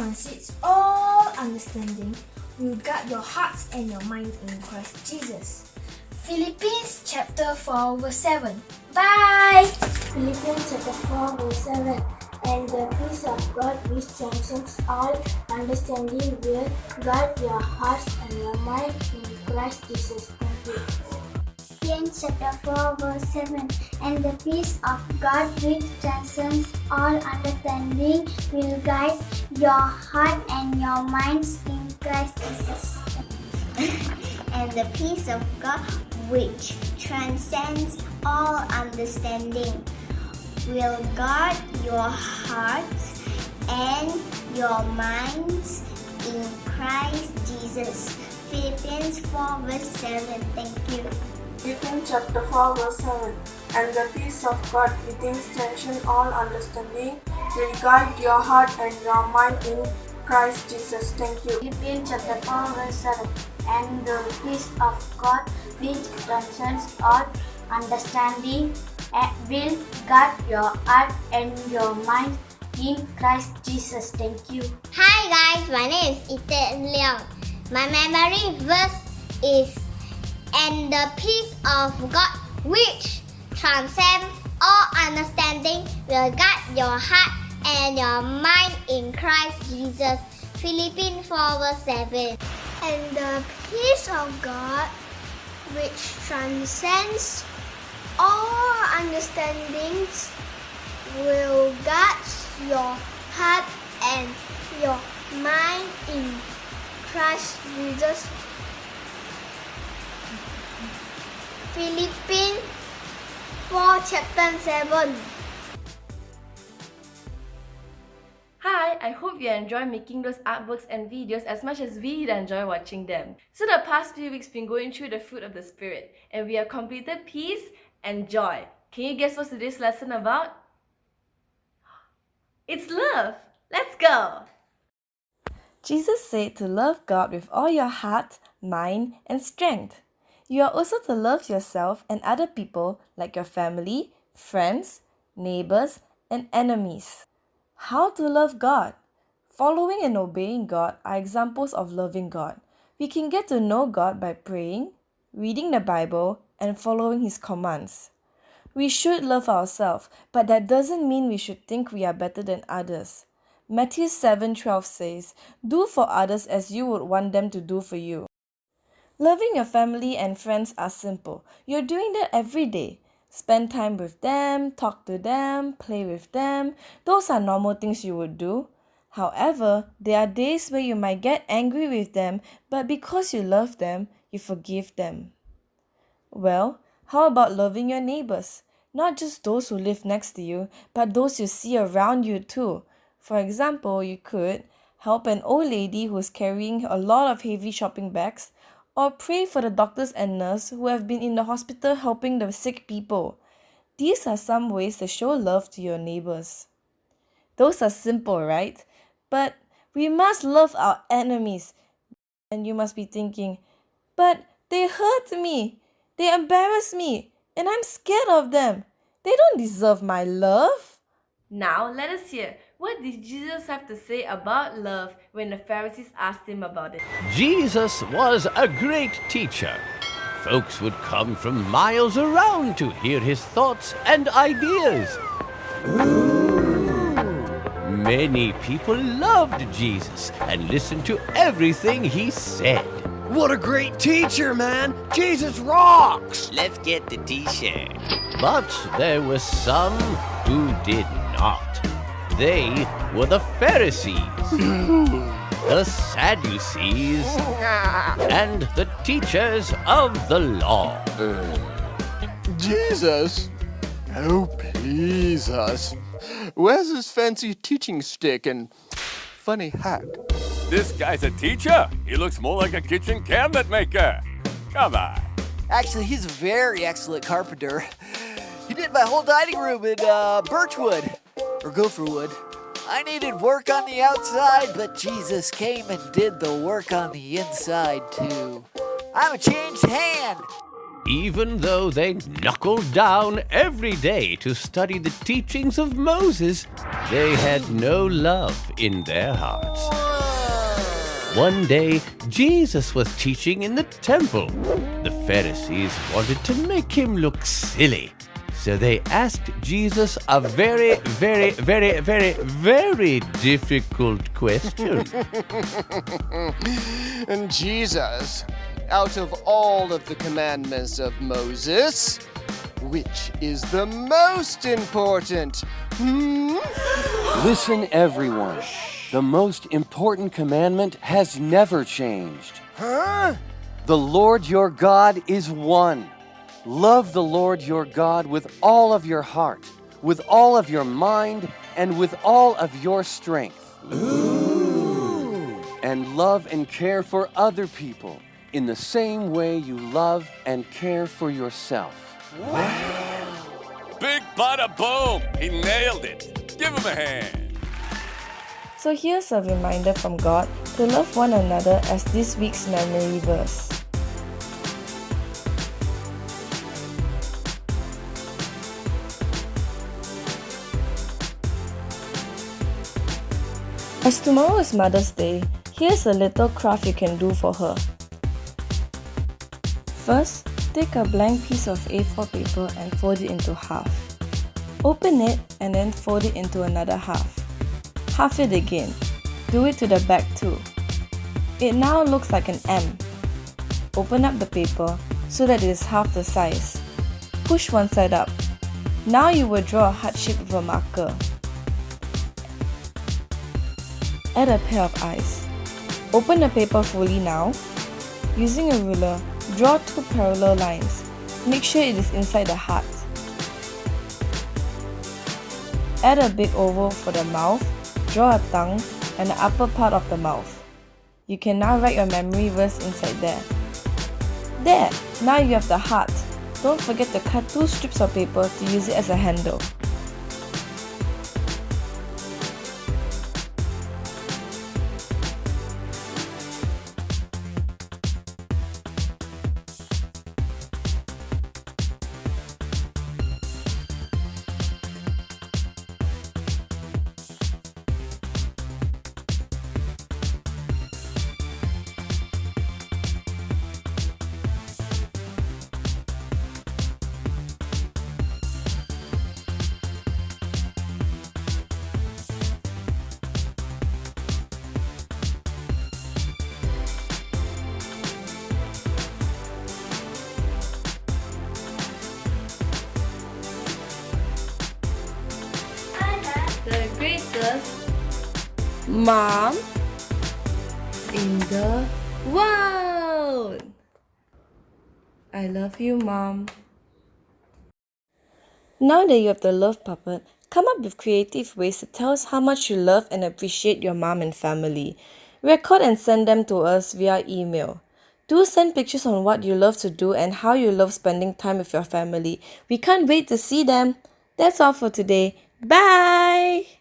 transcends all understanding, will guard your hearts and your minds in Christ Jesus. Philippians chapter 4 verse 7. Bye! Philippians chapter 4 verse 7. And the peace of God which transcends all understanding will guard your hearts and your mind in Christ Jesus. Thank you. Philippians chapter 4 verse 7. And the peace of God which transcends all understanding will guide your heart and your minds in Christ Jesus. And the peace of God which transcends all understanding will guard your hearts and your minds in Christ Jesus. Philippians 4 verse 7. Thank you. Philippians chapter 4 verse 7. And the peace of God within transcends all understanding will guide your heart and your mind in Christ Jesus. Thank you. Philippians chapter 4 verse 7. And the peace of God which transcends all understanding will guard your heart and your mind in Christ Jesus. Thank you. Hi guys, my name is Ethan Leong. My memory verse is, and the peace of God which transcends all understanding will guard your heart and your mind in Christ Jesus. Philippians 4 verse 7. And the peace of God which transcends all understandings will guard your heart and your mind in Christ Jesus. Philippians 4 chapter 7. Hi, I hope you enjoy making those artworks and videos as much as we enjoy watching them. So the past few weeks been going through the fruit of the Spirit, and we have completed peace and joy. Can you guess what's today's lesson about? It's love! Let's go! Jesus said to love God with all your heart, mind, and strength. You are also to love yourself and other people like your family, friends, neighbors, and enemies. How to love God? Following and obeying God are examples of loving God. We can get to know God by praying, reading the Bible, and following His commands. We should love ourselves, but that doesn't mean we should think we are better than others. Matthew 7:12 says, "Do for others as you would want them to do for you." Loving your family and friends are simple. You're doing that every day. Spend time with them, talk to them, play with them. Those are normal things you would do. However, there are days where you might get angry with them, but because you love them, you forgive them. Well, how about loving your neighbors? Not just those who live next to you, but those you see around you too. For example, you could help an old lady who's carrying a lot of heavy shopping bags, or pray for the doctors and nurses who have been in the hospital helping the sick people. These are some ways to show love to your neighbors. Those are simple, right? But we must love our enemies. And you must be thinking, but they hurt me, they embarrass me, and I'm scared of them. They don't deserve my love. Now let us hear, what did Jesus have to say about love when the Pharisees asked him about it? Jesus was a great teacher. Folks would come from miles around to hear his thoughts and ideas. Many people loved Jesus and listened to everything he said. What a great teacher, man! Jesus rocks! Let's get the t-shirt. But there were some who did not. They were the Pharisees, the Sadducees, and the teachers of the law. Jesus? Oh, please us. Where's his fancy teaching stick and funny hat? This guy's a teacher. He looks more like a kitchen cabinet maker. Come on. Actually, he's a very excellent carpenter. He did my whole dining room in birchwood, or gopher wood. I needed work on the outside, but Jesus came and did the work on the inside, too. I'm a changed hand. even though they knuckled down every day to study the teachings of Moses, they had no love in their hearts. One day, Jesus was teaching in the temple. The Pharisees wanted to make him look silly, so they asked Jesus a very difficult question. And Jesus, out of all of the commandments of Moses, which is the most important? Listen, everyone. The most important commandment has never changed. Huh? The Lord your God is one. Love the Lord your God with all of your heart, with all of your mind, and with all of your strength. Ooh. And love and care for other people in the same way you love and care for yourself. Wow. Big bada boom! He nailed it. Give him a hand. So here's a reminder from God to love one another as this week's memory verse. As tomorrow is Mother's Day, here's a little craft you can do for her. First, take a blank piece of A4 paper and fold it into half. Open it and then fold it into another half. Half it again. Do it to the back too. It now looks like an M. Open up the paper so that it is half the size. Push one side up. Now you will draw a heart shape with a marker. Add a pair of eyes. Open the paper fully now. Using a ruler, draw two parallel lines. Make sure it is inside the heart. Add a big oval for the mouth. Draw a tongue and the upper part of the mouth. You can now write your memory verse inside there. There! Now you have the heart. Don't forget to cut 2 strips of paper to use it as a handle. The greatest mom in the world. I love you, Mom. Now that you have the love puppet, come up with creative ways to tell us how much you love and appreciate your mom and family. Record and send them to us via email. Do send pictures on what you love to do and how you love spending time with your family. We can't wait to see them. That's all for today. Bye!